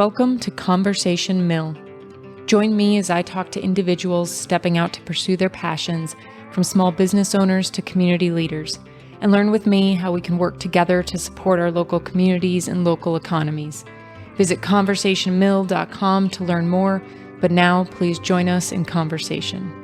Welcome to Conversation Mill. Join me as I talk to individuals stepping out to pursue their passions, from small business owners to community leaders, and learn with me how we can work together to support our local communities and local economies. Visit conversationmill.com to learn more, but now please join us in conversation.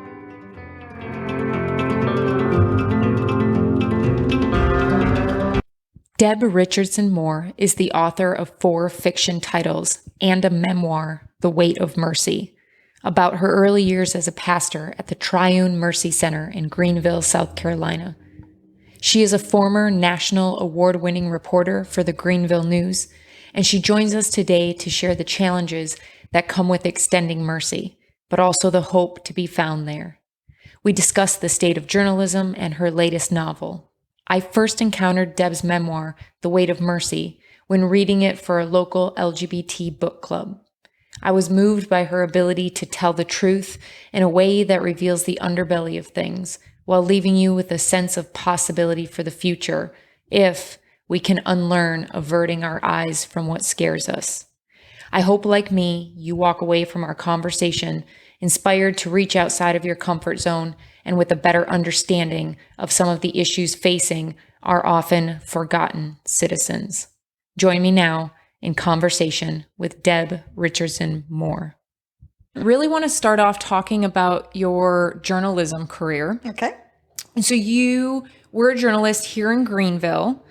Deb Richardson-Moore is the author of 4 fiction titles and a memoir, The Weight of Mercy, about her early years as a pastor at the Triune Mercy Center in Greenville, South Carolina. She is a former national award-winning reporter for the Greenville News, and she joins us today to share the challenges that come with extending mercy, but also the hope to be found there. We discuss the state of journalism and her latest novel. I first encountered Deb's memoir, The Weight of Mercy, when reading it for a local LGBT book club. I was moved by her ability to tell the truth in a way that reveals the underbelly of things, while leaving you with a sense of possibility for the future, if we can unlearn averting our eyes from what scares us. I hope, like me, you walk away from our conversation inspired to reach outside of your comfort zone and with a better understanding of some of the issues facing our often forgotten citizens. Join me now in conversation with Deb Richardson-Moore. I really want to start off talking about your journalism career. Okay. So you were a journalist here in Greenville,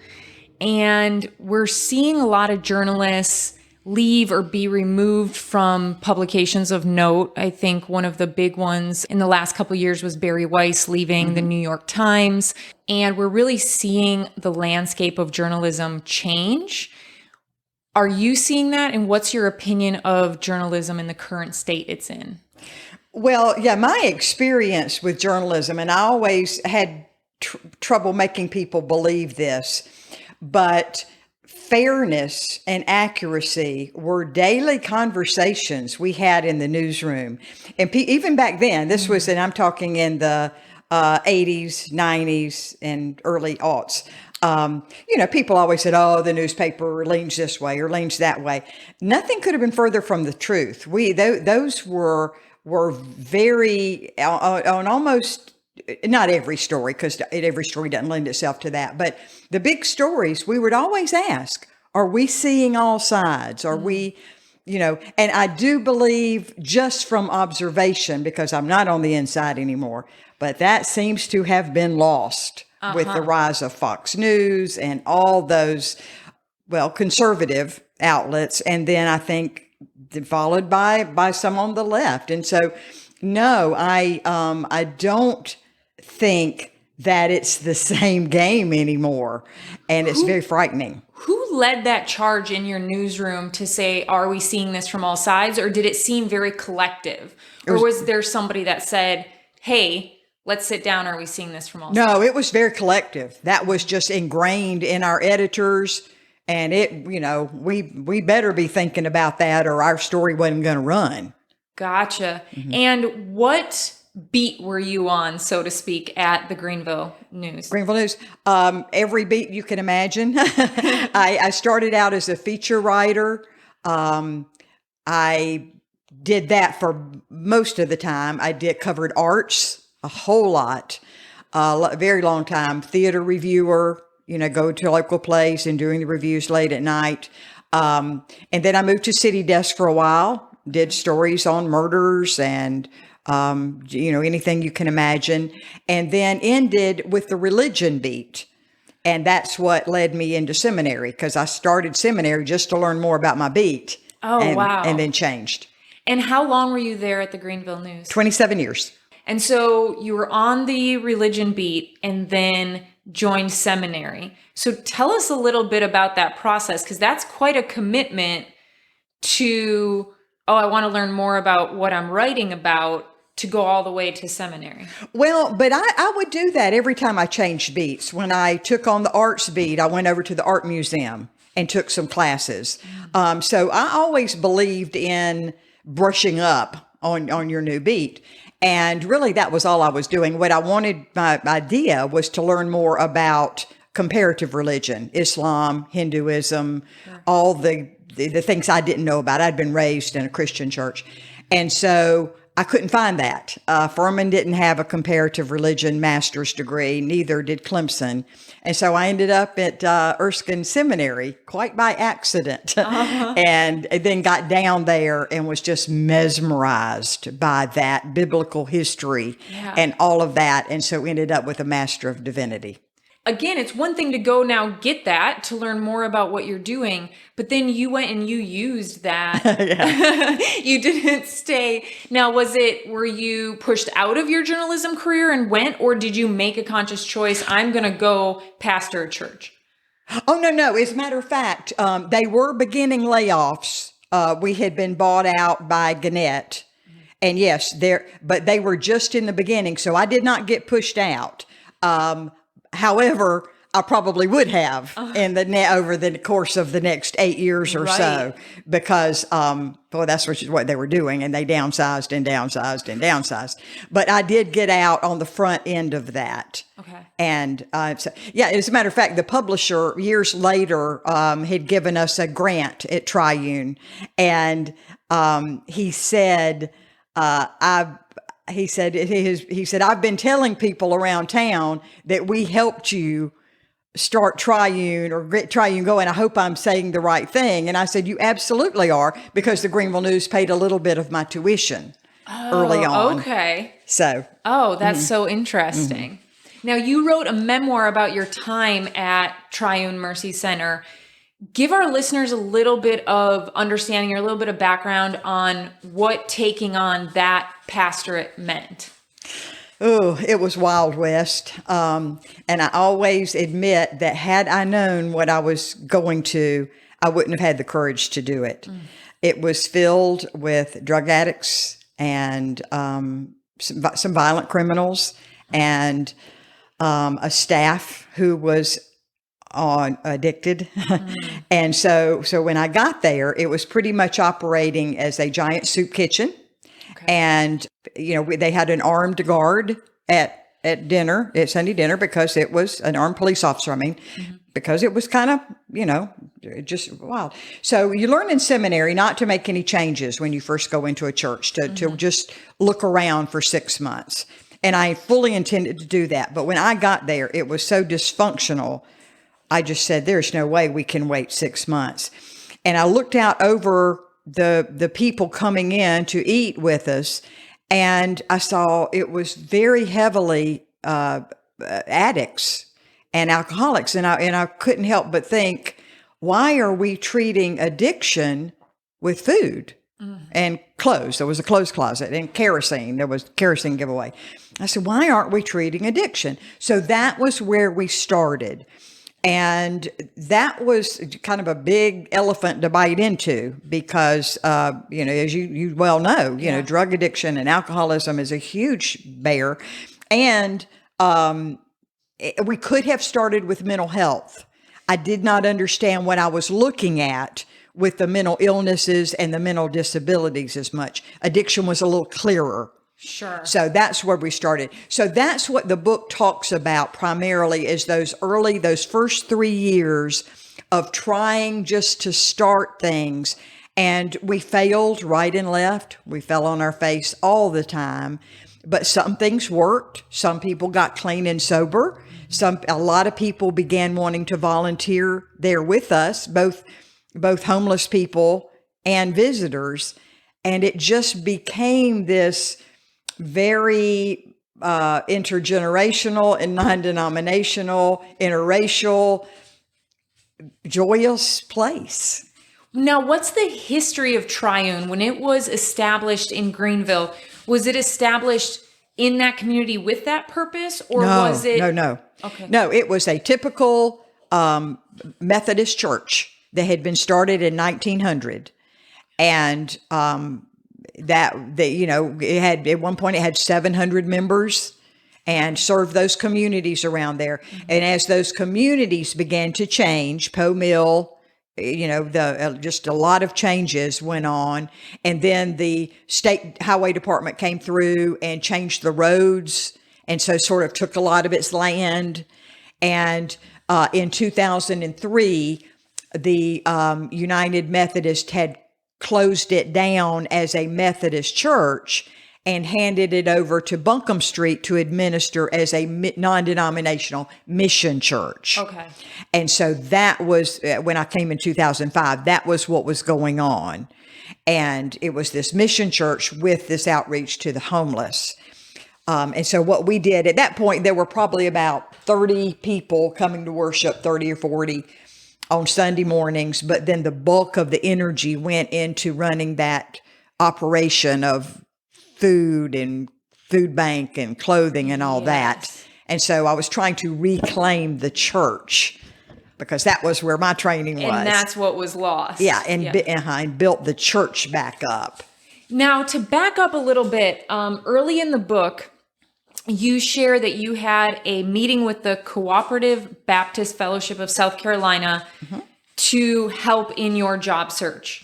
and we're seeing a lot of journalists leave or be removed from publications of note. I think one of the big ones in the last couple of years was Barry Weiss leaving the New York Times. And we're really seeing the landscape of journalism change. Are you seeing that? And what's your opinion of journalism in the current state it's in? Well, yeah, my experience with journalism, and I always had trouble making people believe this, but fairness and accuracy were daily conversations we had in the newsroom. And even back then, this was, and I'm talking in the 80s, 90s, and early aughts. People always said, oh, the newspaper leans this way or leans that way. Nothing could have been further from the truth. Those were very, on almost, not every story, because every story doesn't lend itself to that, but the big stories, we would always ask, are we seeing all sides? Are we, and I do believe, just from observation, because I'm not on the inside anymore, but that seems to have been lost with the rise of Fox News and all those, conservative outlets. And then I think followed by some on the left. And so, no, I don't think that it's the same game anymore. And it's very frightening. Who led that charge in your newsroom to say, are we seeing this from all sides? Or did it seem very collective? Or was there somebody that said, hey, let's sit down. Are we seeing this from all sides? No, it was very collective. That was just ingrained in our editors. And we better be thinking about that or our story wasn't going to run. Gotcha. Mm-hmm. And what beat were you on, so to speak, at the Greenville News? Greenville News. Every beat you can imagine. I started out as a feature writer. I did that for most of the time. I covered arts a whole lot, a very long time. Theater reviewer, go to a local place and doing the reviews late at night. And then I moved to city desk for a while, did stories on murders and anything you can imagine, and then ended with the religion beat. And that's what led me into seminary, because I started seminary just to learn more about my beat. Wow. And then changed. And how long were you there at the Greenville News? 27 years. And so you were on the religion beat and then joined seminary. So tell us a little bit about that process, because that's quite a commitment to, I want to learn more about what I'm writing about, to go all the way to seminary. Well, but I would do that every time I changed beats. When I took on the arts beat, I went over to the art museum and took some classes. So I always believed in brushing up on your new beat. And really, that was all I was doing. What I wanted, my idea was to learn more about comparative religion, Islam, Hinduism, all the the things I didn't know about. I'd been raised in a Christian church. And so I couldn't find that. Furman didn't have a comparative religion master's degree, neither did Clemson. And so I ended up at Erskine Seminary quite by accident, and then got down there and was just mesmerized by that biblical history and all of that. And so ended up with a Master of Divinity. Again, it's one thing to go now get that to learn more about what you're doing, but then you went and you used that. You didn't stay. Now, were you pushed out of your journalism career and went, or did you make a conscious choice? I'm going to go pastor a church. Oh, no. As a matter of fact, they were beginning layoffs. We had been bought out by Gannett. And yes, but they were just in the beginning. So I did not get pushed out. However, I probably would have over the course of the next 8 years or so, because, that's what they were doing, and they downsized and downsized and downsized. But I did get out on the front end of that. Okay. And as a matter of fact, the publisher years later had given us a grant at Triune, and he said, He said, I've been telling people around town that we helped you start Triune or get Triune going. I hope I'm saying the right thing. And I said, you absolutely are, because the Greenville News paid a little bit of my tuition early on. Okay. So. Oh, that's so interesting. Now, you wrote a memoir about your time at Triune Mercy Center. Give our listeners a little bit of understanding or a little bit of background on what taking on that pastorate meant. Oh, it was Wild West. And I always admit that had I known what I was going to, I wouldn't have had the courage to do it. It was filled with drug addicts and some violent criminals and a staff who was addicted. And so when I got there, it was pretty much operating as a giant soup kitchen. Okay. And, they had an armed guard at dinner, at Sunday dinner, because it was an armed police officer. Because it was kind of, just wild. So you learn in seminary not to make any changes when you first go into a church, to just look around for 6 months. And I fully intended to do that. But when I got there, it was so dysfunctional. I just said, there's no way we can wait 6 months. And I looked out over the people coming in to eat with us, and I saw it was very heavily addicts and alcoholics. And I couldn't help but think, why are we treating addiction with food and clothes? There was a clothes closet, and kerosene. There was kerosene giveaway. I said, why aren't we treating addiction? So that was where we started. And that was kind of a big elephant to bite into because, as you well know, drug addiction and alcoholism is a huge bear. And we could have started with mental health. I did not understand what I was looking at with the mental illnesses and the mental disabilities as much. Addiction was a little clearer. Sure. So that's where we started. So that's what the book talks about primarily, is those first 3 years of trying just to start things. And we failed right and left. We fell on our face all the time. But some things worked. Some people got clean and sober. A lot of people began wanting to volunteer there with us, both homeless people and visitors. And it just became this very intergenerational and non-denominational, interracial, joyous place. Now, what's the history of Triune? When it was established in Greenville, was it established in that community with that purpose, or was it? No. Okay. No, it was a typical Methodist church that had been started in 1900, and it had, at one point, it had 700 members and served those communities around there. And as those communities began to change, Poe Mill, just a lot of changes went on. And then the state highway department came through and changed the roads. And so sort of took a lot of its land. And in 2003, the United Methodist had closed it down as a Methodist church and handed it over to Buncombe Street to administer as a non-denominational mission church. Okay. And so that was, when I came in 2005, that was what was going on. And it was this mission church with this outreach to the homeless. And so what we did at that point, there were probably about 30 people coming to worship, 30 or 40 on Sunday mornings. But then the bulk of the energy went into running that operation of food and food bank and clothing and all that. And so I was trying to reclaim the church because that was where my training was. And that's what was lost. Yeah, and built the church back up. Now, to back up a little bit, early in the book, you share that you had a meeting with the Cooperative Baptist Fellowship of South Carolina to help in your job search,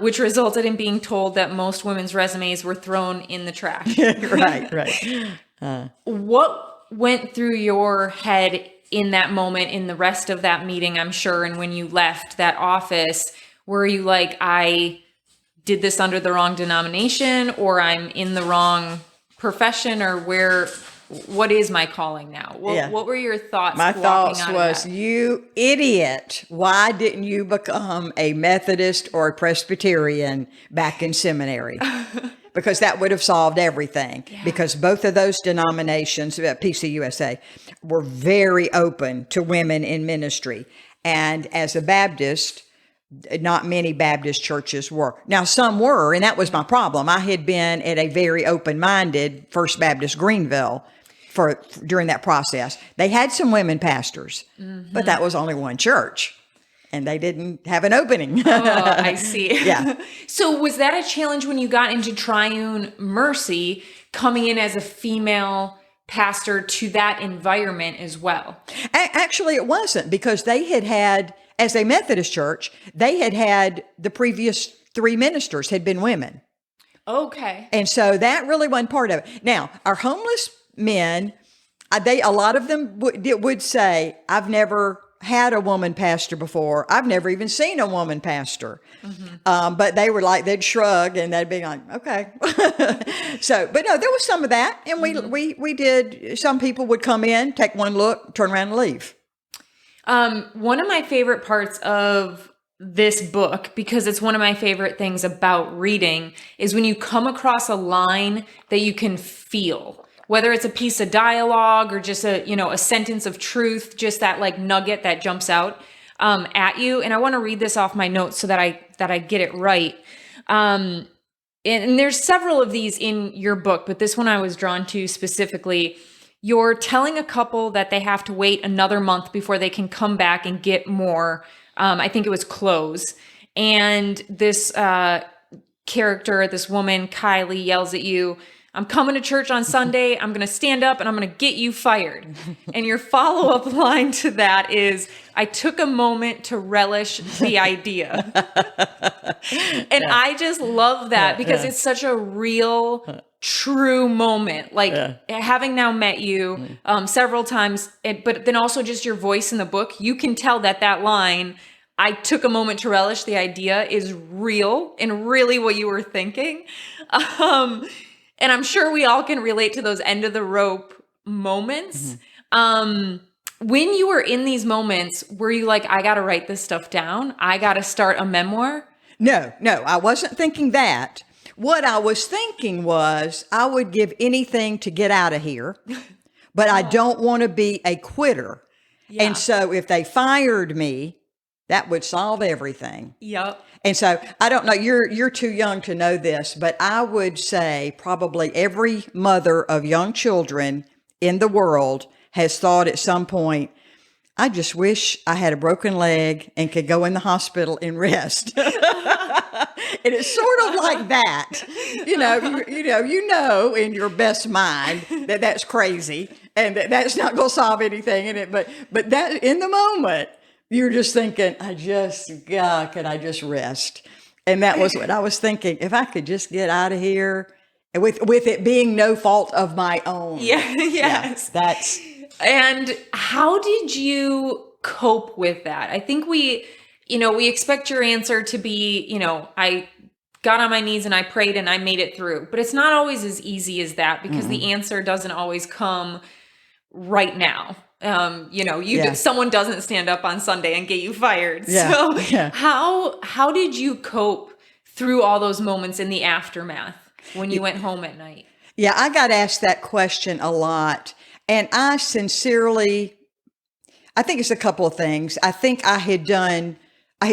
which resulted in being told that most women's resumes were thrown in the trash. Right. What went through your head in that moment, in the rest of that meeting, I'm sure, and when you left that office? Were you like, I did this under the wrong denomination, or I'm in the wrong profession, or what is my calling now? What were your thoughts? My thoughts was, you idiot. Why didn't you become a Methodist or a Presbyterian back in seminary? Because that would have solved everything. Yeah. Because both of those denominations, PCUSA, were very open to women in ministry. And as a Baptist, not many Baptist churches were. Now, some were, and that was my problem. I had been at a very open-minded First Baptist Greenville during that process. They had some women pastors, but that was only one church, and they didn't have an opening. Oh, I see. Yeah. So was that a challenge when you got into Triune Mercy, coming in as a female pastor to that environment as well? Actually, it wasn't, because they had, as a Methodist church, they had the previous 3 ministers had been women. Okay. And so that really wasn't part of it. Now, our homeless men, a lot of them would say, I've never had a woman pastor before. I've never even seen a woman pastor. But they were like, they'd shrug and they'd be like, okay. So, but no, there was some of that. And we did, some people would come in, take one look, turn around and leave. One of my favorite parts of this book, because it's one of my favorite things about reading, is when you come across a line that you can feel, whether it's a piece of dialogue or just a sentence of truth, just that like nugget that jumps out at you. And I want to read this off my notes so that I get it right. And there's several of these in your book, but this one I was drawn to specifically. You're telling a couple that they have to wait another month before they can come back and get more. I think it was clothes. And this character, this woman, Kylie, yells at you, I'm coming to church on Sunday. I'm going to stand up and I'm going to get you fired. And your follow-up line to that is, I took a moment to relish the idea. And I just love that because it's such a real, true moment. Like having now met you several times, but then also just your voice in the book, you can tell that line, I took a moment to relish the idea, is real and really what you were thinking. And I'm sure we all can relate to those end of the rope moments. When you were in these moments, were you like, I got to write this stuff down? I got to start a memoir? No, I wasn't thinking that. What I was thinking was, I would give anything to get out of here, but I don't want to be a quitter. Yeah. And so if they fired me, that would solve everything. Yep. And so I don't know, you're too young to know this, but I would say probably every mother of young children in the world has thought at some point, I just wish I had a broken leg and could go in the hospital and rest. And it's sort of like that. You know, in your best mind that that's crazy and that's not going to solve anything in it. But that in the moment, you're just thinking, can I just rest? And that was what I was thinking. If I could just get out of here, and with it being no fault of my own. Yeah, yes. Yeah, that's. And how did you cope with that? I think we expect your answer to be, I got on my knees and I prayed and I made it through. But it's not always as easy as that, because the answer doesn't always come right now. Someone doesn't stand up on Sunday and get you fired. Yeah. So Yeah. how did you cope through all those moments in the aftermath when you went home at night? Yeah, I got asked that question a lot. And I think it's a couple of things. I think I had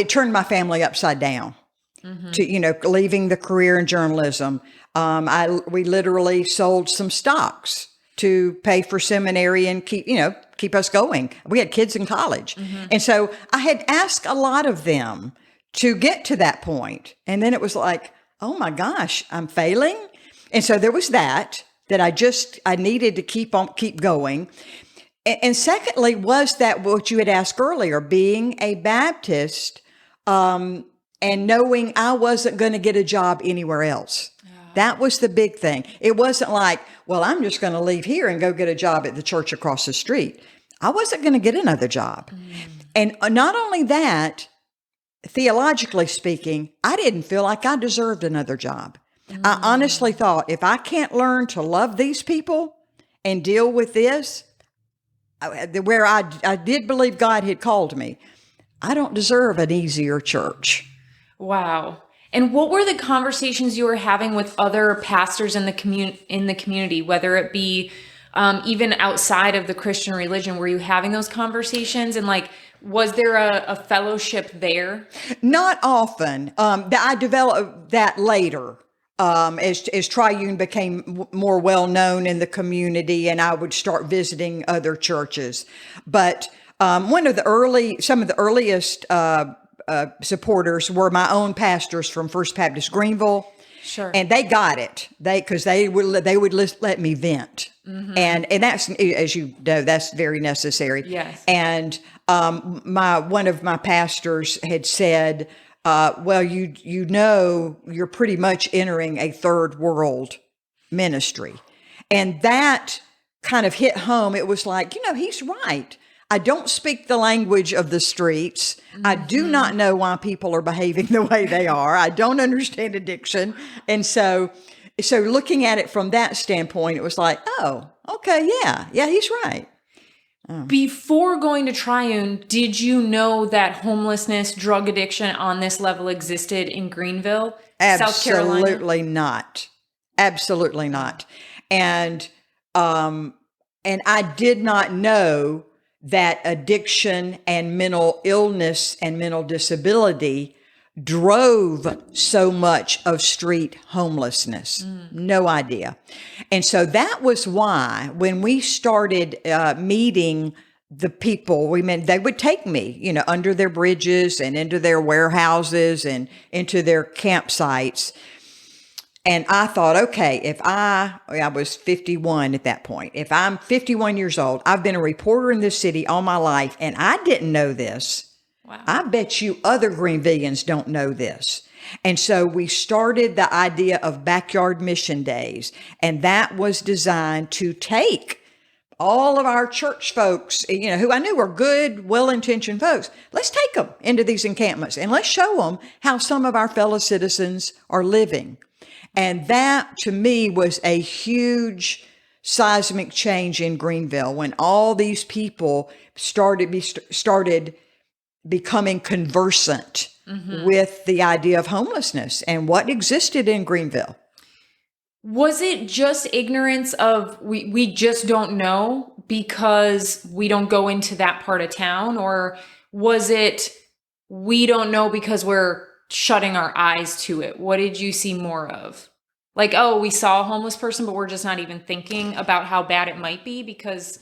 turned my family upside down to, leaving the career in journalism. We literally sold some stocks to pay for seminary and keep us going. We had kids in college. And so I had asked a lot of them to get to that point. And then it was like, oh my gosh, I'm failing. And so there was that I needed to keep going. And secondly, was that what you had asked earlier, being a Baptist, and knowing I wasn't going to get a job anywhere else. That was the big thing. It wasn't like, well, I'm just going to leave here and go get a job at the church across the street. I wasn't going to get another job. And not only that, theologically speaking, I didn't feel like I deserved another job. I honestly thought, if I can't learn to love these people and deal with this, where I did believe God had called me, I don't deserve an easier church. Wow. And what were the conversations you were having with other pastors in the community, whether it be even outside of the Christian religion? Were you having those conversations, and was there a fellowship there? Not often. I developed that later. As Triune became more well known in the community, and I would start visiting other churches. But some of the earliest supporters were my own pastors from First Baptist Greenville. Sure. And they got it. Because they would let me vent. And that's, as you know, that's very necessary. Yes. And one of my pastors had said, well, you're pretty much entering a third world ministry. And that kind of hit home. It was like, he's right. I don't speak the language of the streets. I do not know why people are behaving the way they are. I don't understand addiction. And so looking at it from that standpoint, it was like, oh, okay, yeah, he's right. Before going to Triune, did you know that homelessness, drug addiction on this level existed in Greenville, South Carolina? Absolutely not. Absolutely not. And I did not know that addiction and mental illness and mental disability drove so much of street homelessness. No idea. And so that was why when we started meeting the people, they would take me, under their bridges and into their warehouses and into their campsites. And I thought, okay, I was 51 at that point. If I'm 51 years old, I've been a reporter in this city all my life, and I didn't know this. Wow. I bet you other Greenvillians don't know this. And so we started the idea of backyard mission days, and that was designed to take all of our church folks, who I knew were good, well-intentioned folks. Let's take them into these encampments, and let's show them how some of our fellow citizens are living. And that, to me, was a huge seismic change in Greenville when all these people started becoming conversant with the idea of homelessness and what existed in Greenville. Was it just ignorance of we just don't know because we don't go into that part of town? Or was it we don't know because we're shutting our eyes to it? What did you see more of? Like, oh, we saw a homeless person, but we're just not even thinking about how bad it might be because...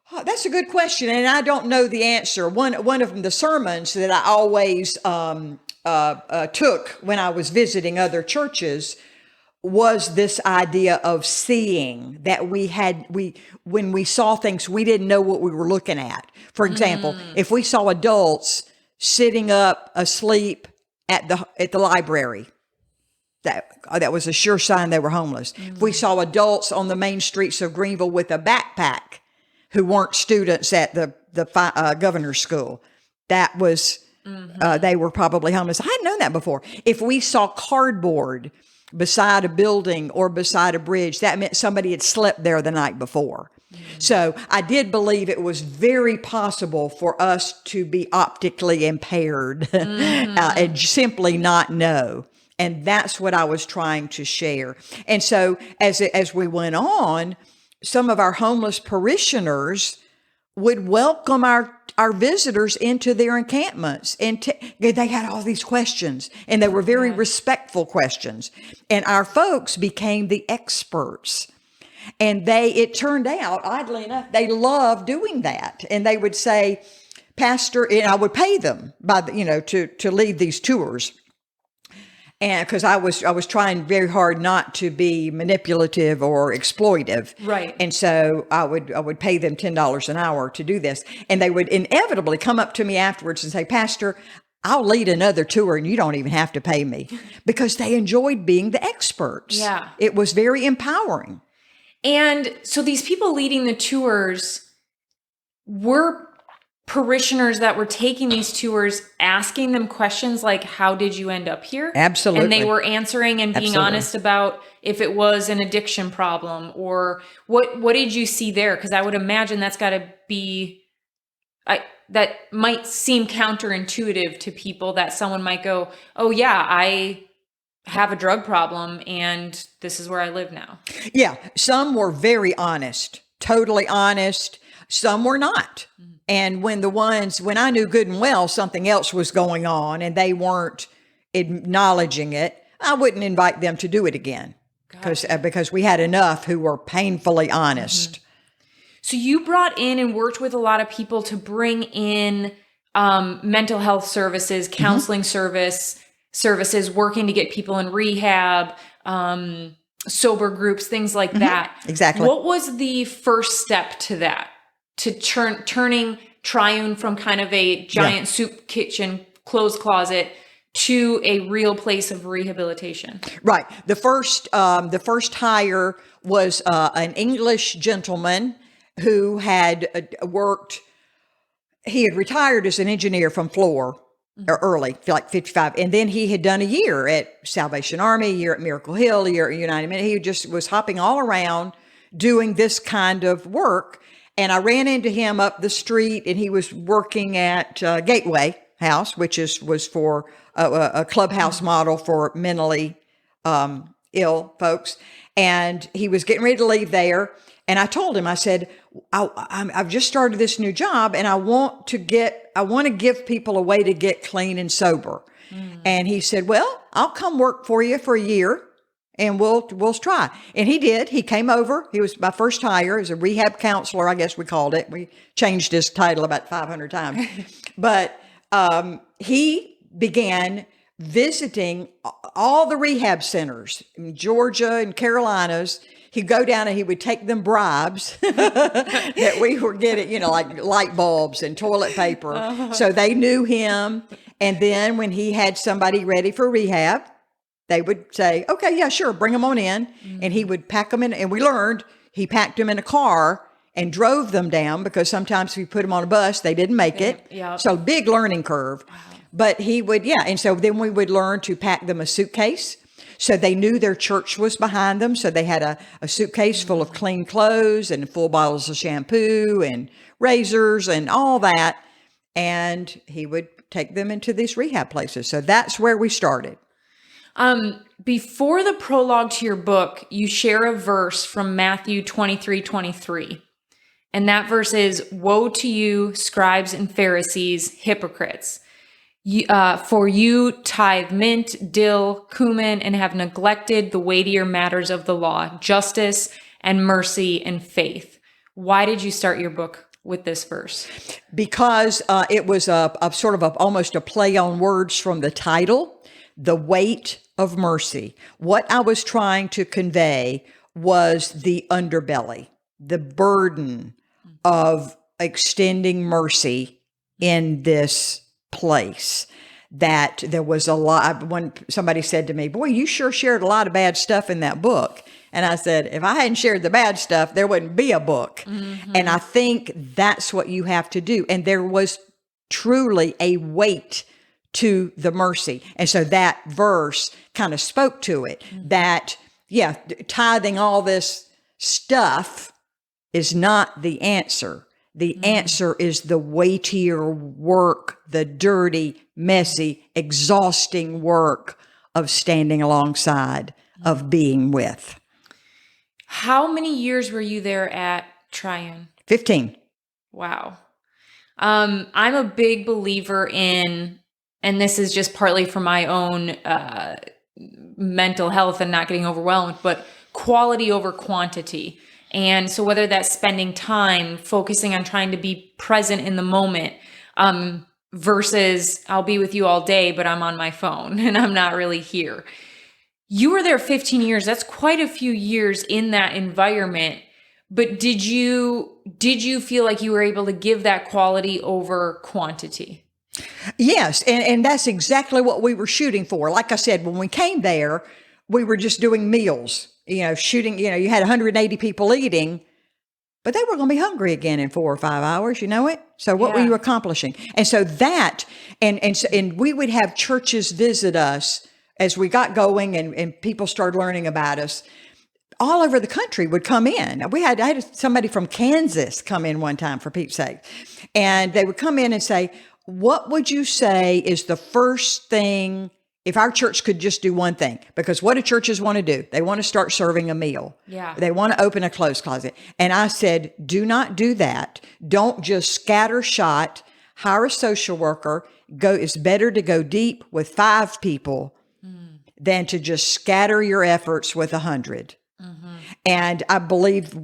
Oh, that's a good question, and I don't know the answer. One of the sermons that I always took when I was visiting other churches was this idea of seeing that when we saw things, we didn't know what we were looking at. For example, if we saw adults sitting up asleep at the library, that was a sure sign they were homeless. If we saw adults on the main streets of Greenville with a backpack who weren't students at the governor's school. That was, they were probably homeless. I hadn't known that before. If we saw cardboard beside a building or beside a bridge, that meant somebody had slept there the night before. So I did believe it was very possible for us to be optically impaired and simply not know. And that's what I was trying to share. And so as we went on, some of our homeless parishioners would welcome our visitors into their encampments. And they had all these questions, and they were very respectful questions. And our folks became the experts. And it turned out, oddly enough, they loved doing that. And they would say, Pastor, and I would pay them to lead these tours. And because I was trying very hard not to be manipulative or exploitive. Right. And so I would pay them $10 an hour to do this. And they would inevitably come up to me afterwards and say, Pastor, I'll lead another tour and you don't even have to pay me, because they enjoyed being the experts. Yeah. It was very empowering. And so these people leading the tours were parishioners that were taking these tours, asking them questions like, how did you end up here? Absolutely. And they were answering and being honest about if it was an addiction problem, or what did you see there? Because I would imagine that's got to be, that might seem counterintuitive to people, that someone might go, oh yeah, I have a drug problem and this is where I live now. Yeah. Some were very honest, totally honest. Some were not. Mm-hmm. And when I knew good and well something else was going on and they weren't acknowledging it, I wouldn't invite them to do it again, because we had enough who were painfully honest. Mm-hmm. So you brought in and worked with a lot of people to bring in mental health services, counseling services, working to get people in rehab, sober groups, things like that. Exactly. What was the first step to that? To turning Triune from kind of a giant soup kitchen, clothes closet, to a real place of rehabilitation? Right. The first hire was an English gentleman who had worked. He had retired as an engineer from Floor early, like 55. And then he had done a year at Salvation Army, a year at Miracle Hill, a year at United Methodist. He just was hopping all around doing this kind of work. And I ran into him up the street, and he was working at Gateway House, which was for a clubhouse model for mentally ill folks. And he was getting ready to leave there. And I told him, I said, I've just started this new job, and I want to give people a way to get clean and sober. And he said, well, I'll come work for you for a year, and we'll try. And he did. He came over. He was my first hire as a rehab counselor, I guess we called it. We changed his title about 500 times. But he began visiting all the rehab centers in Georgia and Carolinas. He'd go down and he would take them bribes that we were getting, like light bulbs and toilet paper. So they knew him. And then when he had somebody ready for rehab, they would say, okay, yeah, sure, bring them on in. And he would pack them in. And we learned he packed them in a car and drove them down, because sometimes if you put them on a bus, they didn't make it. Yep. So big learning curve. Wow. But he would, and so then we would learn to pack them a suitcase. So they knew their church was behind them. So they had a suitcase full of clean clothes and full bottles of shampoo and razors and all that. And he would take them into these rehab places. So that's where we started. Before the prologue to your book, you share a verse from Matthew 23:23. And that verse is, "Woe to you, scribes and Pharisees, hypocrites! For you tithe mint, dill, cumin, and have neglected the weightier matters of the law, justice and mercy and faith." Why did you start your book with this verse? Because it was a sort of almost a play on words from the title, the weight of mercy. What I was trying to convey was the underbelly, the burden of extending mercy in this place. That there was a lot. When somebody said to me, "Boy, you sure shared a lot of bad stuff in that book," And I said, if I hadn't shared the bad stuff, there wouldn't be a book. And I think that's what you have to do. And there was truly a weight to the mercy. And so that verse kind of spoke to it, that, tithing all this stuff is not the answer. The answer is the weightier work, the dirty, messy, exhausting work of standing alongside, of being with. How many years were you there at Triune? 15. Wow. I'm a big believer in, and this is just partly for my own mental health and not getting overwhelmed, but quality over quantity. And so whether that's spending time focusing on trying to be present in the moment, versus I'll be with you all day, but I'm on my phone and I'm not really here. You were there 15 years. That's quite a few years in that environment. But did you feel like you were able to give that quality over quantity? Yes. And that's exactly what we were shooting for. Like I said, when we came there, we were just doing meals, shooting, you had 180 people eating, but they were going to be hungry again in 4 or 5 hours, you know it? So what were you accomplishing? And so that, and we would have churches visit us as we got going and people started learning about us. All over the country would come in. I had somebody from Kansas come in one time, for Pete's sake. And they would come in and say, what would you say is the first thing, if our church could just do one thing? Because what do churches want to do? They want to start serving a meal. Yeah. They want to open a clothes closet. And I said, do not do that. Don't just scatter shot, hire a social worker. It's better to go deep with 5 people than to just scatter your efforts with 100. And I believe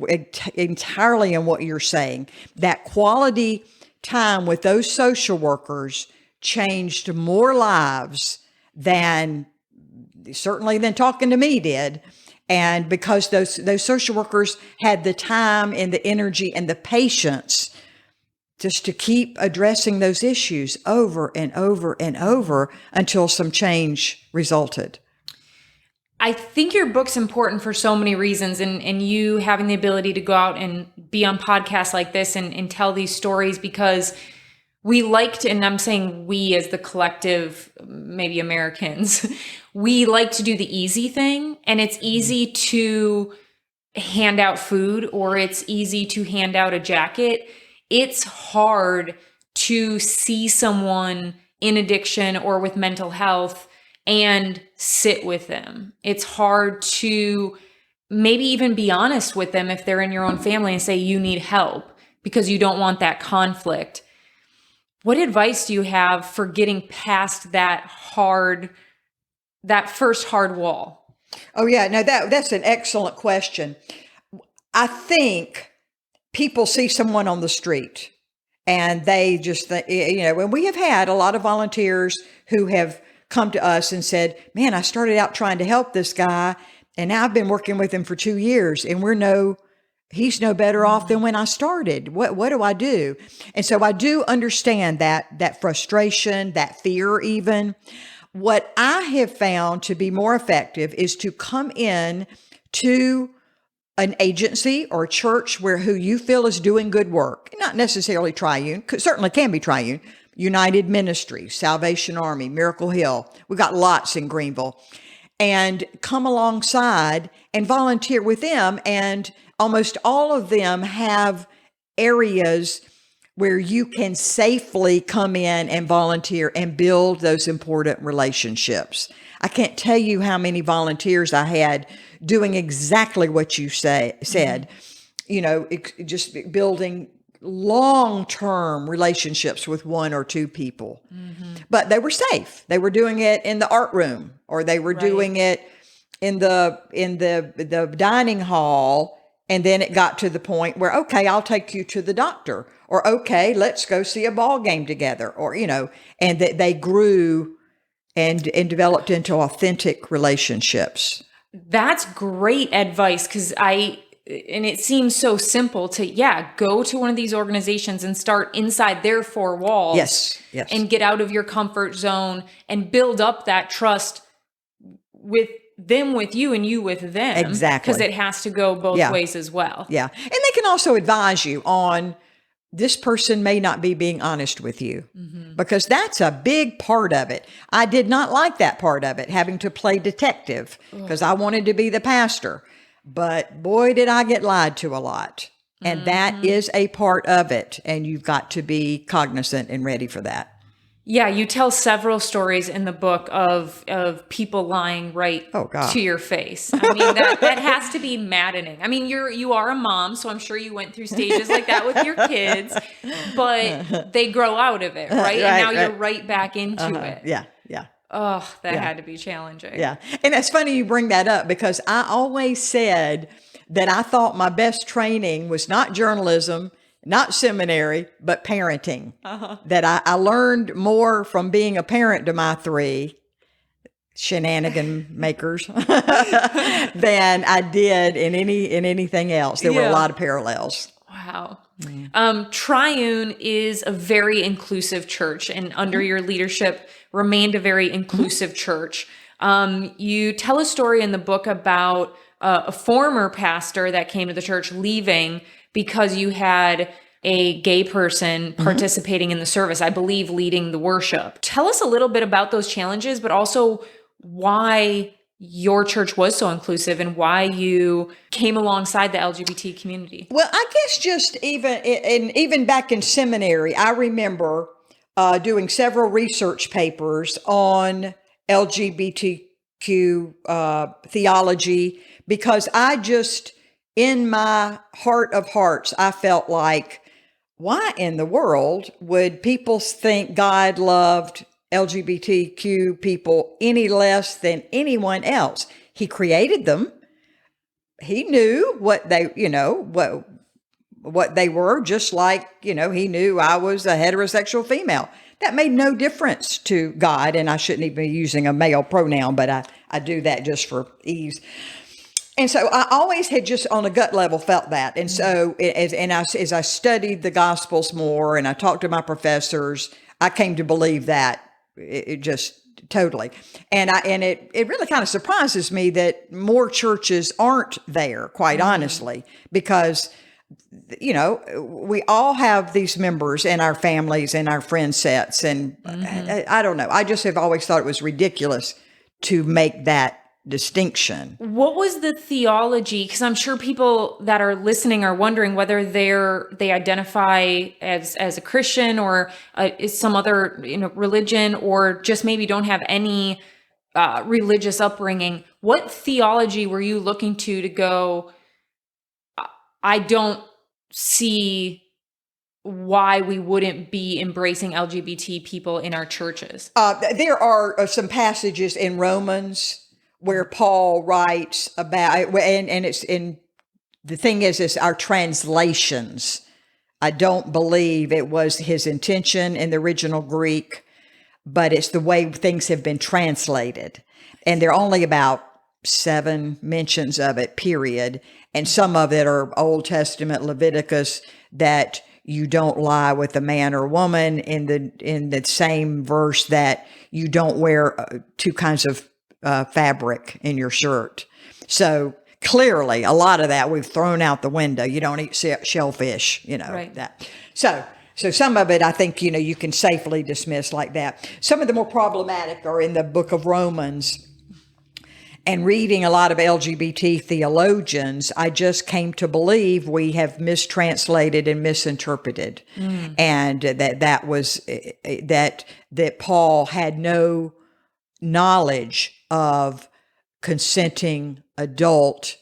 entirely in what you're saying. That quality time with those social workers changed more lives than talking to me did. And because those social workers had the time and the energy and the patience just to keep addressing those issues over and over and over until some change resulted. I think your book's important for so many reasons, and you having the ability to go out and be on podcasts like this and tell these stories, because we liked, and I'm saying we as the collective, maybe Americans, we like to do the easy thing, and it's easy to hand out food or it's easy to hand out a jacket. It's hard to see someone in addiction or with mental health and sit with them. It's hard to maybe even be honest with them if they're in your own family and say you need help because you don't want that conflict. What advice do you have for getting past that first hard wall? Oh yeah, no, that's an excellent question. I think people see someone on the street and they just, and we have had a lot of volunteers who have come to us and said, man, I started out trying to help this guy and now I've been working with him for 2 years and he's no better off than when I started. What do I do? And so I do understand that frustration, that fear even. What I have found to be more effective is to come in to an agency or a church who you feel is doing good work, not necessarily Triune, certainly can be Triune, United Ministries, Salvation Army, Miracle Hill. We've got lots in Greenville. And come alongside and volunteer with them. And almost all of them have areas where you can safely come in and volunteer and build those important relationships. I can't tell you how many volunteers I had doing exactly what you said, just building long-term relationships with 1 or 2 people. But they were safe. They were doing it in the art room, or they were doing it in the dining hall. And then it got to the point where, okay, I'll take you to the doctor, or okay, let's go see a ball game together, or, and that they grew and developed into authentic relationships. That's great advice, because and it seems so simple to, go to one of these organizations and start inside their 4 walls. Yes. And get out of your comfort zone and build up that trust with them with you and you with them. Exactly. Because it has to go both ways as well. Yeah. And they can also advise you on this person may not be being honest with you, because that's a big part of it. I did not like that part of it, having to play detective, because I wanted to be the pastor. But boy, did I get lied to a lot. And that is a part of it. And you've got to be cognizant and ready for that. Yeah, you tell several stories in the book of people lying right to your face. I mean, that has to be maddening. I mean, you are a mom, so I'm sure you went through stages like that with your kids, but they grow out of it, right? And now you're right back into it. Yeah. Oh, that had to be challenging. Yeah. And it's funny you bring that up, because I always said that I thought my best training was not journalism, not seminary, but parenting. That I learned more from being a parent to my 3 shenanigan makers than I did in anything else. There were a lot of parallels. Wow. Triune is a very inclusive church, and under your leadership remained a very inclusive church. You tell a story in the book about a former pastor that came to the church leaving because you had a gay person participating in the service, I believe leading the worship. Tell us a little bit about those challenges, but also why your church was so inclusive and why you came alongside the LGBT community. Well, I guess just even back in seminary, I remember doing several research papers on LGBTQ theology, because I just, in my heart of hearts, I felt like, why in the world would people think God loved LGBTQ people any less than anyone else? He created them. He knew what they, what they were, just like, he knew I was a heterosexual female. That made no difference to God. And I shouldn't even be using a male pronoun, but I do that just for ease. And so I always had just on a gut level felt that. And so as I studied the Gospels more and I talked to my professors, I came to believe that it just totally. And it really kind of surprises me that more churches aren't there, quite honestly, because, we all have these members in our families and our friend sets. And I don't know. I just have always thought it was ridiculous to make that distinction. What was the theology? Because I'm sure people that are listening are wondering whether they identify as a Christian or is some other religion, or just maybe don't have any religious upbringing. What theology were you looking to go, I don't see why we wouldn't be embracing LGBT people in our churches? There are some passages in Romans where Paul writes about, and it's in, the thing is our translations. I don't believe it was his intention in the original Greek, but it's the way things have been translated. And there are only about 7 mentions of it, period. And some of it are Old Testament, Leviticus, that you don't lie with a man or woman, in the same verse that you don't wear 2 kinds of fabric in your shirt. So clearly a lot of that we've thrown out the window. You don't eat shellfish, right. That. So some of it, I think, you can safely dismiss like that. Some of the more problematic are in the book of Romans. And reading a lot of LGBT theologians, I just came to believe we have mistranslated and misinterpreted. And that was that Paul had no knowledge of consenting adult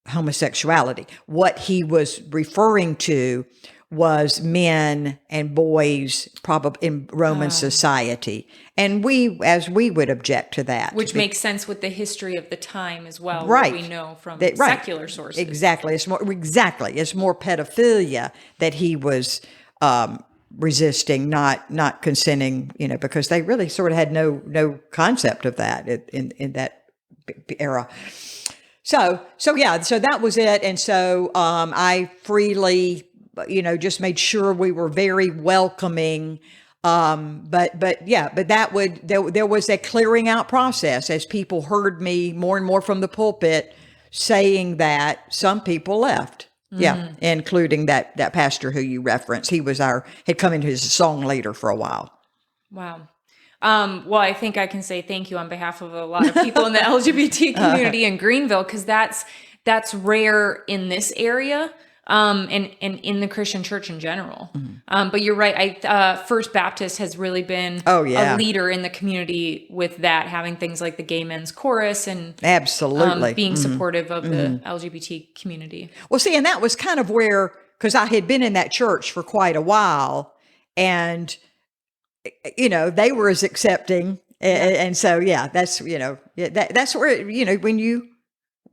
homosexuality. What he was referring to was men and boys, probably in Roman society. And we would object to that. Which makes sense with the history of the time as well, right. What we know from secular sources. Exactly. It's more pedophilia that he was resisting, not consenting, because they really sort of had no concept of that in that era. So that was it. And so I freely, just made sure we were very welcoming But there was a clearing out process as people heard me more and more from the pulpit saying that. Some people left. Yeah, including that pastor who you referenced. He had come in as a song leader for a while. Wow. Well, I think I can say thank you on behalf of a lot of people in the LGBT community in Greenville, because that's rare in this area, and in the Christian church in general. But you're right. First Baptist has really been a leader in the community with that, having things like the gay men's chorus and absolutely being supportive of the LGBT community. Well, see, and that was kind of where, because I had been in that church for quite a while, and they were as accepting. And so, that's, that's where,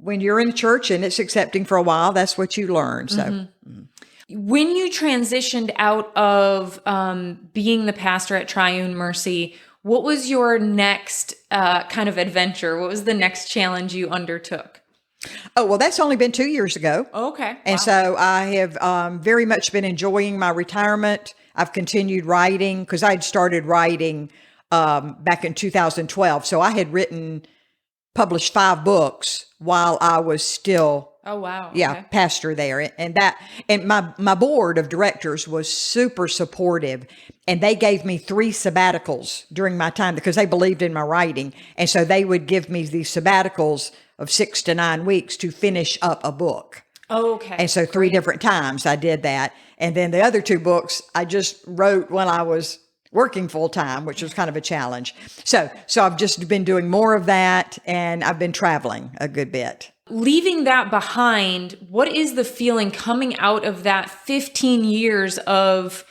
when you're in church and it's accepting for a while, that's what you learn. So when you transitioned out of being the pastor at Triune Mercy, what was your next kind of adventure? What was the next challenge you undertook? Oh, well, that's only been 2 years ago. Okay. And so I have very much been enjoying my retirement. I've continued writing because I'd started writing back in 2012. So I had published 5 books while I was still, pastor there. And my board of directors was super supportive, and they gave me 3 sabbaticals during my time because they believed in my writing. And so they would give me these sabbaticals of 6 to 9 weeks to finish up a book. Oh, okay. And so 3 different times I did that. And then the other 2 books I just wrote when I was working full time, which was kind of a challenge. So I've just been doing more of that, and I've been traveling a good bit. Leaving that behind, what is the feeling coming out of that 15 years of,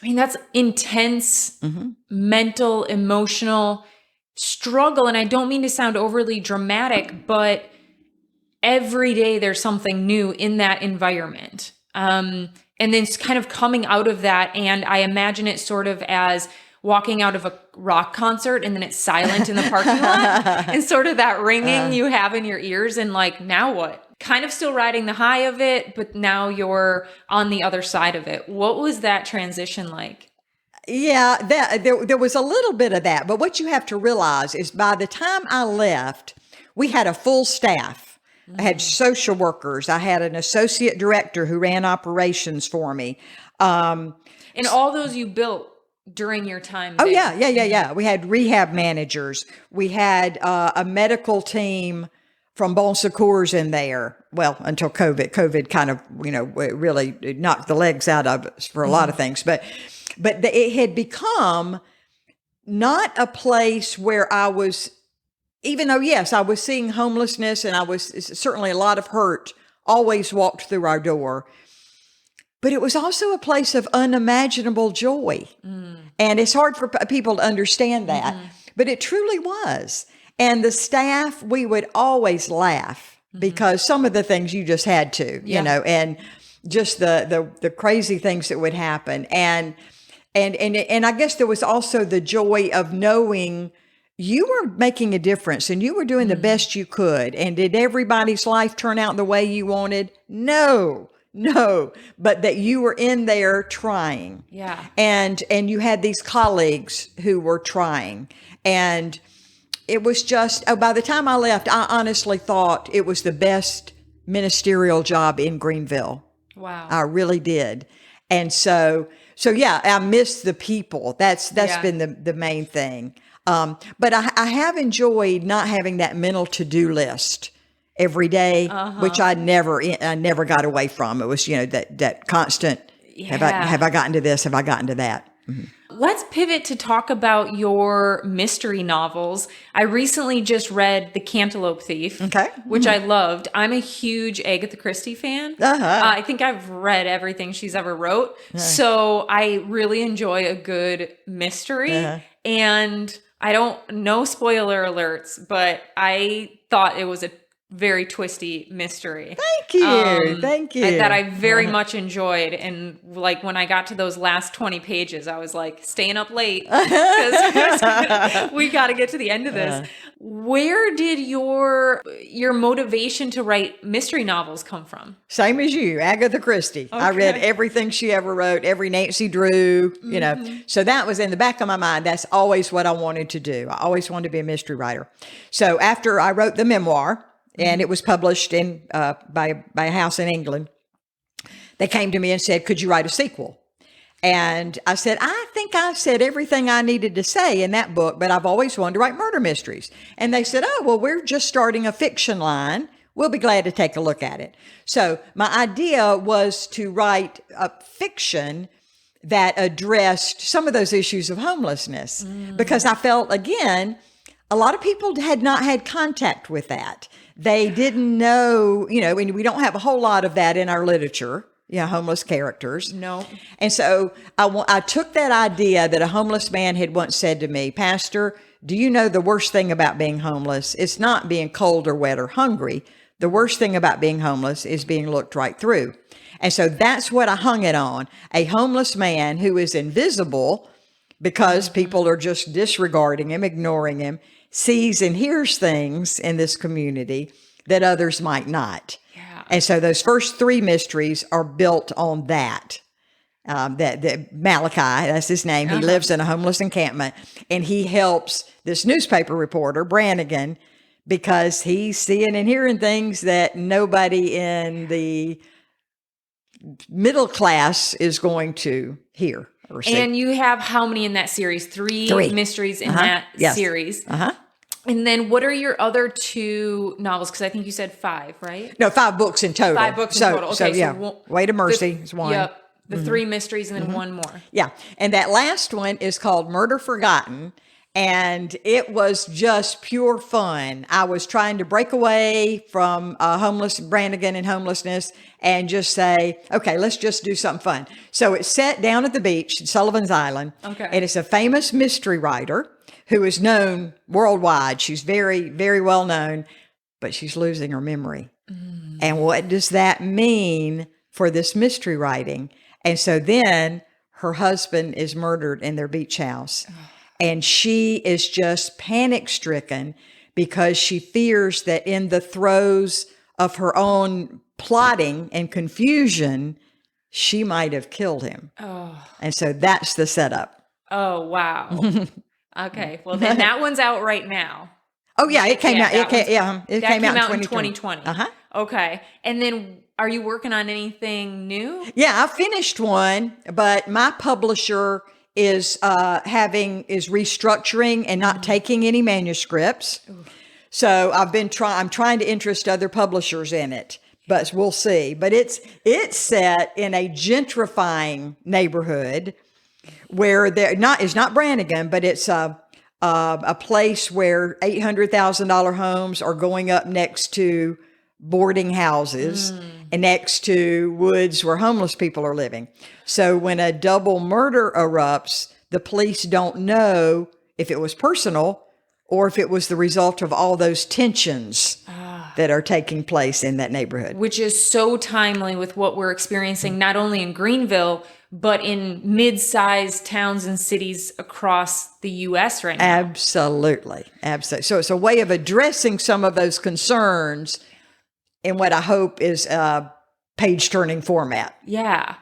that's intense mental, emotional struggle. And I don't mean to sound overly dramatic, but every day there's something new in that environment. And then kind of coming out of that, and I imagine it sort of as walking out of a rock concert and then it's silent in the parking lot, and sort of that ringing you have in your ears, and like, now what? Kind of still riding the high of it, but now you're on the other side of it. What was that transition like? Yeah, there was a little bit of that. But what you have to realize is by the time I left, we had a full staff. I had social workers. I had an associate director who ran operations for me. And all those you built during your time there. Oh, yeah. We had rehab managers. We had a medical team from Bon Secours in there. Well, until COVID. COVID kind of, really knocked the legs out of us for a lot of things. But it had become not a place where I was, even though, yes, I was seeing homelessness and I was certainly a lot of hurt, always walked through our door. But it was also a place of unimaginable joy. And it's hard for people to understand that, but it truly was. And the staff, we would always laugh because some of the things you just had to, and just the crazy things that would happen. And I guess there was also the joy of knowing you were making a difference and you were doing the best you could. And did everybody's life turn out the way you wanted? No, but that you were in there trying. Yeah. And you had these colleagues who were trying. And it was just, by the time I left, I honestly thought it was the best ministerial job in Greenville. Wow. I really did. And so yeah, I miss the people. That's been the main thing. But I have enjoyed not having that mental to-do list every day, which I never got away from. It was, that constant, have I gotten to this? Have I gotten to that? Let's pivot to talk about your mystery novels. I recently just read The Cantaloupe Thief, which I loved. I'm a huge Agatha Christie fan. I think I've read everything she's ever wrote. So I really enjoy a good mystery. And I don't know, spoiler alerts, but I thought it was a very twisty mystery. Thank you. Thank you. That I very much enjoyed. And like when I got to those last 20 pages, I was like staying up late because we got to get to the end of this. Where did your motivation to write mystery novels come from? Same as you, Agatha Christie. Okay. I read everything she ever wrote, every Nancy Drew, you know. So that was in the back of my mind. That's always what I wanted to do. I always wanted to be a mystery writer. So after I wrote the memoir, and it was published in by a house in England, they came to me and said, could you write a sequel? And I said, I think I said everything I needed to say in that book, but I've always wanted to write murder mysteries. And they said, oh, well, we're just starting a fiction line. We'll be glad to take a look at it. So my idea was to write a fiction that addressed some of those issues of homelessness, because I felt, again, a lot of people had not had contact with that. They didn't know, you know, and we don't have a whole lot of that in our literature, you know, homeless characters. No. And so I took that idea that a homeless man had once said to me, Pastor, do you know the worst thing about being homeless? It's not being cold or wet or hungry. The worst thing about being homeless is being looked right through. And so that's what I hung it on. A homeless man who is invisible because people are just disregarding him, ignoring him, sees and hears things in this community that others might not. Yeah. And so those first three mysteries are built on that. That Malachi, that's his name. He lives in a homeless encampment, and he helps this newspaper reporter, Brannigan, because he's seeing and hearing things that nobody in the middle class is going to hear. And you have how many in that series? Three mysteries in that series. And then what are your other two novels? Because I think you said 5, right? No, 5 books in total. 5 books in total. Okay, so yeah, Weight of Mercy is one. Yep. The 3 mysteries and then one more. Yeah. And that last one is called Murder Forgotten. And it was just pure fun. I was trying to break away from Brannigan and homelessness and just say, okay, let's just do something fun. So it's set down at the beach in Sullivan's Island. Okay. And it's a famous mystery writer who is known worldwide. She's very, very well known, but she's losing her memory. And what does that mean for this mystery writing? And so then her husband is murdered in their beach house. And she is just panic stricken because she fears that in the throes of her own plotting and confusion, she might have killed him. Oh. And so that's the setup. Oh, wow. Okay. Well, then that one's out right now. Oh, yeah. It came out. It came out in 2020. Okay. And then are you working on anything new? Yeah, I finished one, but my publisher is restructuring and not taking any manuscripts. So I'm trying to interest other publishers in it, but we'll see. But it's set in a gentrifying neighborhood where it's not Brannigan, but it's a place where $800,000 homes are going up next to boarding houses and next to woods where homeless people are living. So when a double murder erupts, the police don't know if it was personal or if it was the result of all those tensions that are taking place in that neighborhood. Which is so timely with what we're experiencing, not only in Greenville, but in mid-sized towns and cities across the U.S. right now. Absolutely. So it's a way of addressing some of those concerns in what I hope is a page-turning format. Yeah.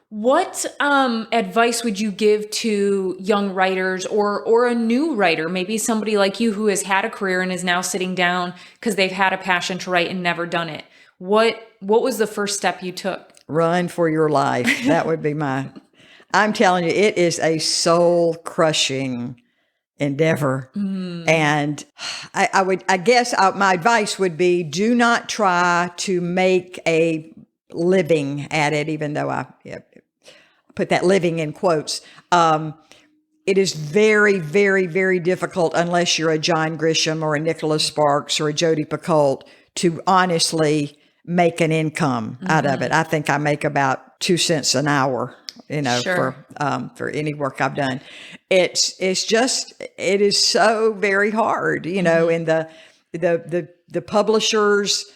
What advice would you give to young writers or a new writer, maybe somebody like you who has had a career and is now sitting down because they've had a passion to write and never done it? What was the first step you took? Run for your life. That would be I'm telling you, it is a soul-crushing endeavor. And I guess my advice would be, do not try to make a living at it, even though I put that living in quotes. It is very, very, very difficult unless you're a John Grisham or a Nicholas Sparks or a Jodi Picoult to honestly make an income out of it. I think I make about 2 cents an hour, Sure. for any work I've done. It is so very hard, and the the publishers,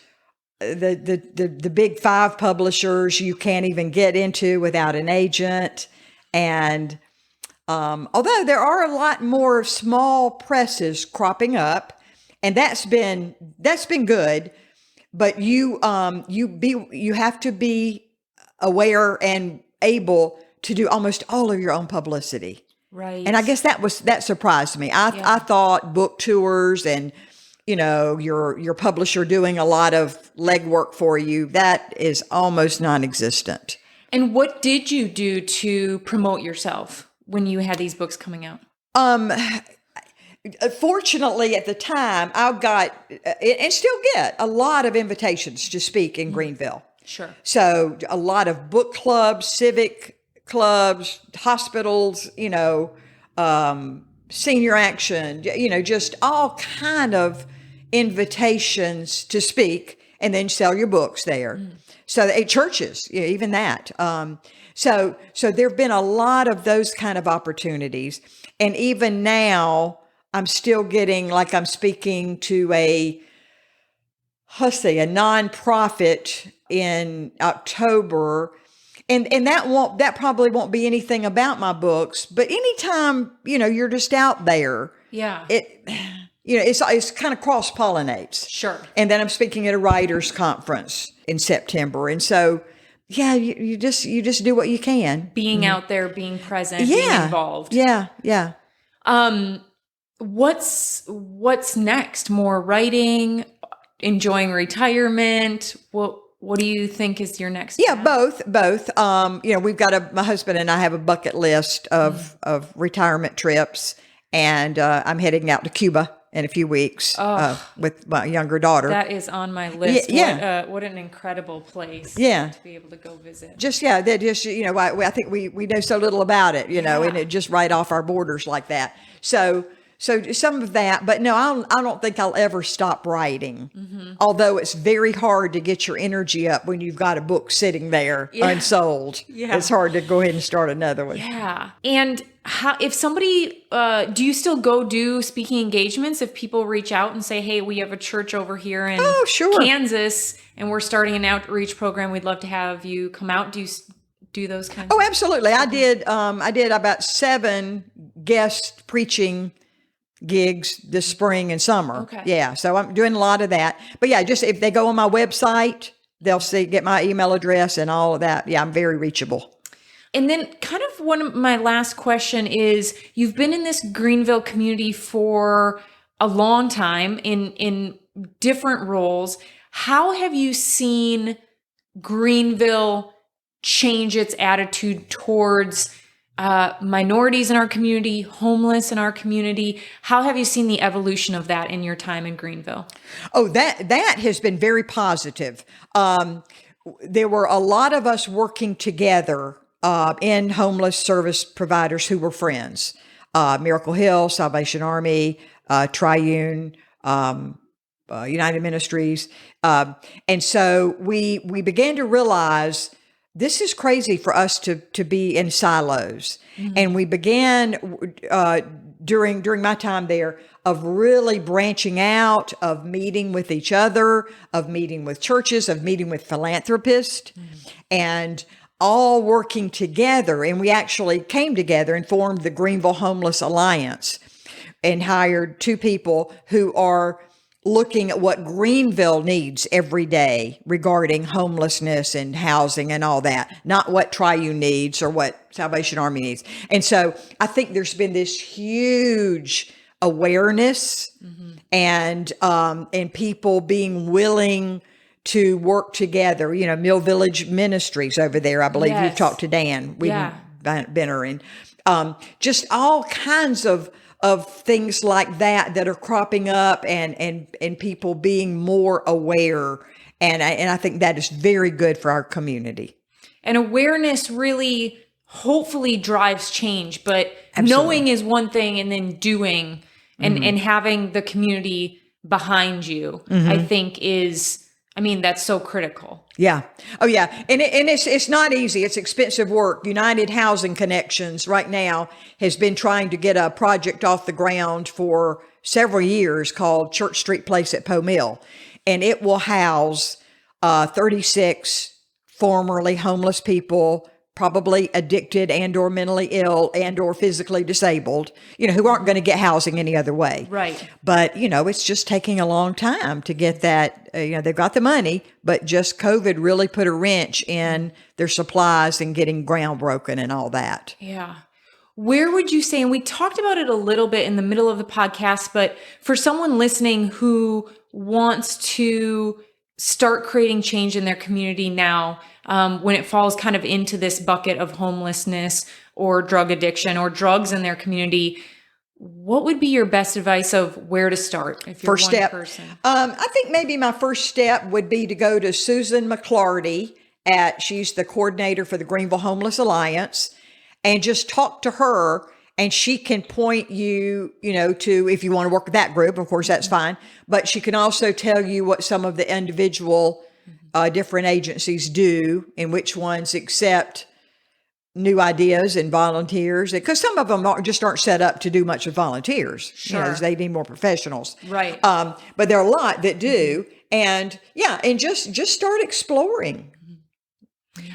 the big 5 publishers you can't even get into without an agent. And although there are a lot more small presses cropping up, and that's been good, but you have to be aware and able to do almost all of your own publicity. Right. And I guess that surprised me. I thought book tours and, your publisher doing a lot of legwork for you, that is almost non-existent. And what did you do to promote yourself when you had these books coming out? Fortunately, at the time, I got, and still get, a lot of invitations to speak in Greenville. Sure. So a lot of book clubs, civic clubs, hospitals, senior action, just all kind of invitations to speak and then sell your books there. So at churches, even that. So there've been a lot of those kind of opportunities. And even now I'm still getting, like, I'm speaking to a nonprofit in October. And that probably won't be anything about my books, but anytime, you're just out there. Yeah. It's kind of cross-pollinates. Sure. And then I'm speaking at a writers' conference in September. And so, yeah, you just do what you can. Being out there, being present, being involved. Yeah. Yeah. What's next? More writing, enjoying retirement? What do you think is your next Yeah, step? both. We've got my husband and I have a bucket list of retirement trips, and I'm heading out to Cuba in a few weeks with my younger daughter. That is on my list. Yeah. What an incredible place. Yeah. To be able to go visit. I think we know so little about it, and it just right off our borders like that. So some of that, but no, I don't think I'll ever stop writing. Mm-hmm. Although it's very hard to get your energy up when you've got a book sitting there unsold. Yeah. It's hard to go ahead and start another one. Yeah. And if somebody, do you still go do speaking engagements if people reach out and say, hey, we have a church over here in Kansas and we're starting an outreach program. We'd love to have you come out. Do you do those kinds of things? Absolutely. I did about 7 guest preaching gigs this spring and summer. Okay. Yeah. So I'm doing a lot of that. But yeah, just if they go on my website, they'll get my email address and all of that. Yeah, I'm very reachable. And then kind of one of my last question is, you've been in this Greenville community for a long time in different roles. How have you seen Greenville change its attitude towards minorities in our community, homeless in our community? How have you seen the evolution of that in your time in Greenville? Oh, that has been very positive. There were a lot of us working together in homeless service providers who were friends. Miracle Hill, Salvation Army, Triune, United Ministries. And so we began to realize this is crazy for us to be in silos. Mm-hmm. And we began during my time there of really branching out, of meeting with each other, of meeting with churches, of meeting with philanthropists, and all working together. And we actually came together and formed the Greenville Homeless Alliance and hired 2 people who are looking at what Greenville needs every day regarding homelessness and housing and all that, not what Triune needs or what Salvation Army needs. And so I think there's been this huge awareness and people being willing to work together. Mill Village Ministries over there, I believe. Yes. You've talked to Dan Benner, and just all kinds of things like that are cropping up and people being more aware. And I think that is very good for our community. And awareness really hopefully drives change, but Absolutely. Knowing is one thing, and then doing and having the community behind you, I think that's so critical. Yeah. Oh yeah. And it's not easy. It's expensive work. United Housing Connections right now has been trying to get a project off the ground for several years called Church Street Place at Poe Mill. And it will house 36 formerly homeless people, probably addicted and or mentally ill and or physically disabled, who aren't going to get housing any other way. Right. But, it's just taking a long time to get that. They've got the money, but just COVID really put a wrench in their supplies and getting ground broken and all that. Yeah. Where would you say, and we talked about it a little bit in the middle of the podcast, but for someone listening who wants to start creating change in their community now, when it falls kind of into this bucket of homelessness or drug addiction or drugs in their community, what would be your best advice of where to start if you're first one step. person? I think maybe my first step would be to go to Susan McClarty she's the coordinator for the Greenville Homeless Alliance, and just talk to her, and she can point you, to, if you want to work with that group, of course, that's fine. But she can also tell you what some of the individual different agencies do and which ones accept new ideas and volunteers. Because some of them aren't set up to do much with volunteers. Sure. They need more professionals. Right. But there are a lot that do. And just start exploring.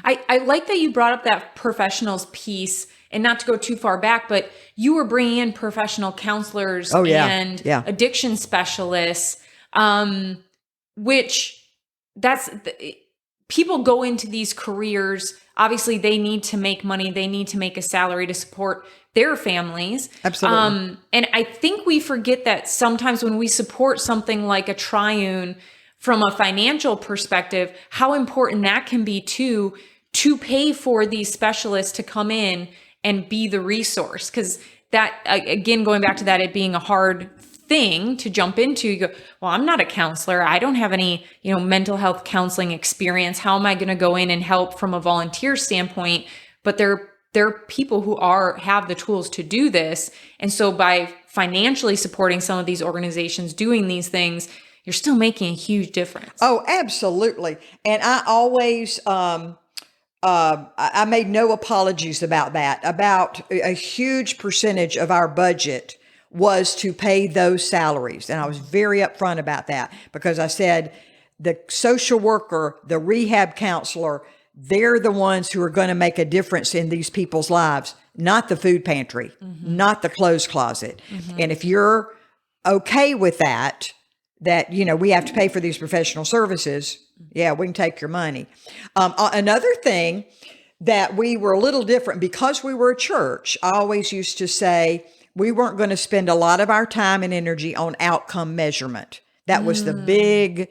I like that you brought up that professionals piece, and not to go too far back, but you were bringing in professional counselors and addiction specialists, which people go into these careers. Obviously, they need to make money. They need to make a salary to support their families. Absolutely. And I think we forget that sometimes when we support something like a Triune, from a financial perspective, how important that can be to pay for these specialists to come in and be the resource. Because that, again, going back to that, it being a hard thing to jump into, you go, well, I'm not a counselor. I don't have any, mental health counseling experience. How am I going to go in and help from a volunteer standpoint? But there are people who have the tools to do this. And so by financially supporting some of these organizations doing these things, you're still making a huge difference. Oh, absolutely. And I always, I made no apologies about that. About a huge percentage of our budget was to pay those salaries. And I was very upfront about that, because I said the social worker, the rehab counselor, they're the ones who are going to make a difference in these people's lives, not the food pantry, not the clothes closet. And if you're okay with that, we have to pay for these professional services, we can take your money. Another thing that we were a little different, because we were a church, I always used to say we weren't going to spend a lot of our time and energy on outcome measurement. That was the big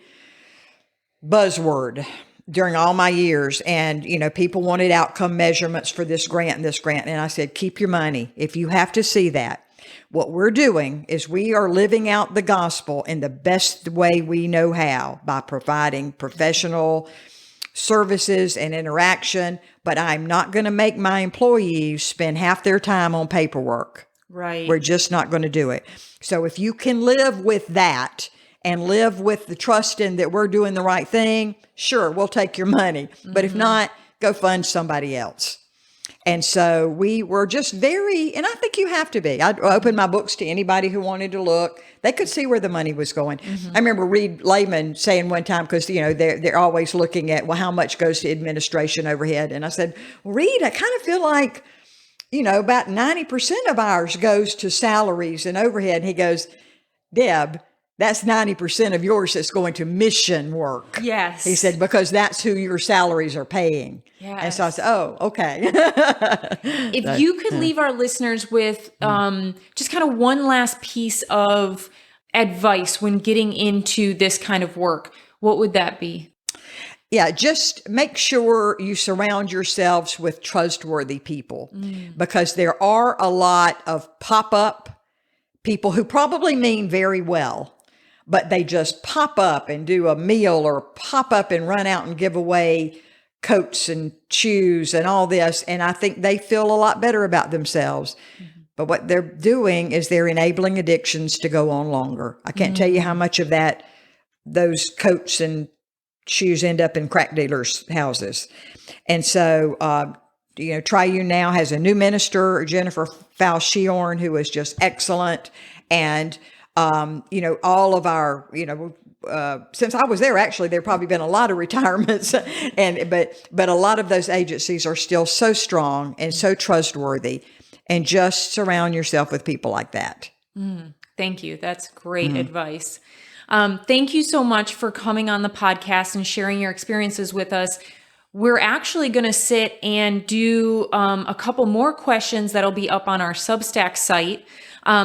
buzzword during all my years. And, people wanted outcome measurements for this grant and this grant. And I said, keep your money. If you have to see that. What we're doing is we are living out the gospel in the best way we know how, by providing professional services and interaction. But I'm not going to make my employees spend half their time on paperwork. Right. We're just not going to do it. So if you can live with that and live with the trust in that we're doing the right thing, sure, we'll take your money. But if not, go fund somebody else. And so we were just and I think you have to be. I opened my books to anybody who wanted to look. They could see where the money was going. I remember Reed Lehman saying one time, because, they're always looking at, well, how much goes to administration overhead? And I said, well, Reed, I kind of feel like, about 90% of ours goes to salaries and overhead. And he goes, Deb, that's 90% of yours that's going to mission work. Yes. He said, because that's who your salaries are paying. Yes. And so I said, oh, okay. If you could leave our listeners with just kind of one last piece of advice when getting into this kind of work, what would that be? Yeah, just make sure you surround yourselves with trustworthy people, because there are a lot of pop-up people who probably mean very well, but they just pop up and do a meal, or pop up and run out and give away coats and shoes and all this. And I think they feel a lot better about themselves. But what they're doing is they're enabling addictions to go on longer. I can't tell you how much of that, those coats and shoes end up in crack dealers' houses. And so, Triune now has a new minister, Jennifer Falchiorn, who is just excellent. And All of our, since I was there, actually, there probably been a lot of retirements, but a lot of those agencies are still so strong and so trustworthy, and just surround yourself with people like that. Thank you. That's great advice. Thank you so much for coming on the podcast and sharing your experiences with us. We're actually going to sit and do a couple more questions that'll be up on our Substack site.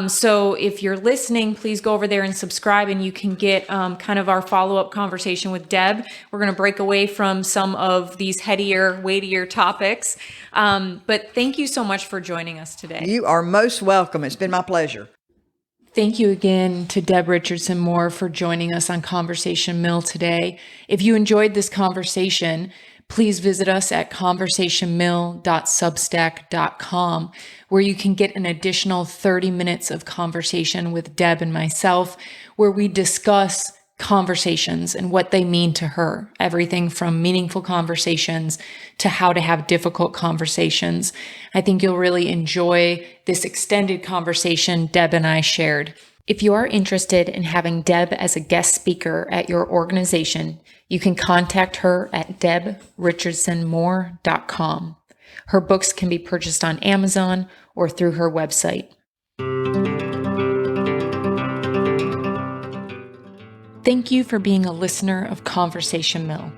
So if you're listening, please go over there and subscribe, and you can get kind of our follow-up conversation with Deb. We're going to break away from some of these headier, weightier topics. But thank you so much for joining us today. You are most welcome. It's been my pleasure. Thank you again to Deb Richardson-Moore for joining us on Conversation Mill today. If you enjoyed this conversation, please visit us at conversationmill.substack.com, where you can get an additional 30 minutes of conversation with Deb and myself, where we discuss conversations and what they mean to her. Everything from meaningful conversations to how to have difficult conversations. I think you'll really enjoy this extended conversation Deb and I shared. If you are interested in having Deb as a guest speaker at your organization, you can contact her at debrichardsonmore.com. Her books can be purchased on Amazon or through her website. Thank you for being a listener of Conversation Mill.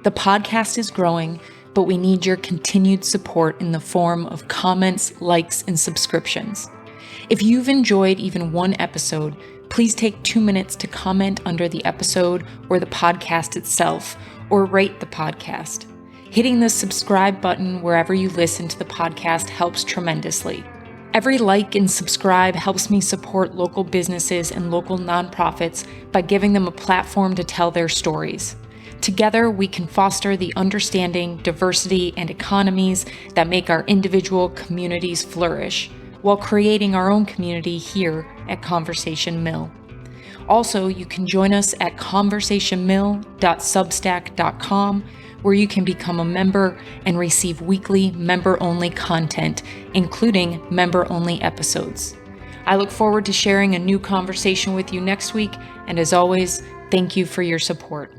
The podcast is growing, but we need your continued support in the form of comments, likes, and subscriptions. If you've enjoyed even one episode, please take 2 minutes to comment under the episode or the podcast itself, or rate the podcast. Hitting the subscribe button wherever you listen to the podcast helps tremendously. Every like and subscribe helps me support local businesses and local nonprofits by giving them a platform to tell their stories. Together, we can foster the understanding, diversity, and economies that make our individual communities flourish, while creating our own community here at Conversation Mill. Also, you can join us at conversationmill.substack.com, where you can become a member and receive weekly member-only content, including member-only episodes. I look forward to sharing a new conversation with you next week, and as always, thank you for your support.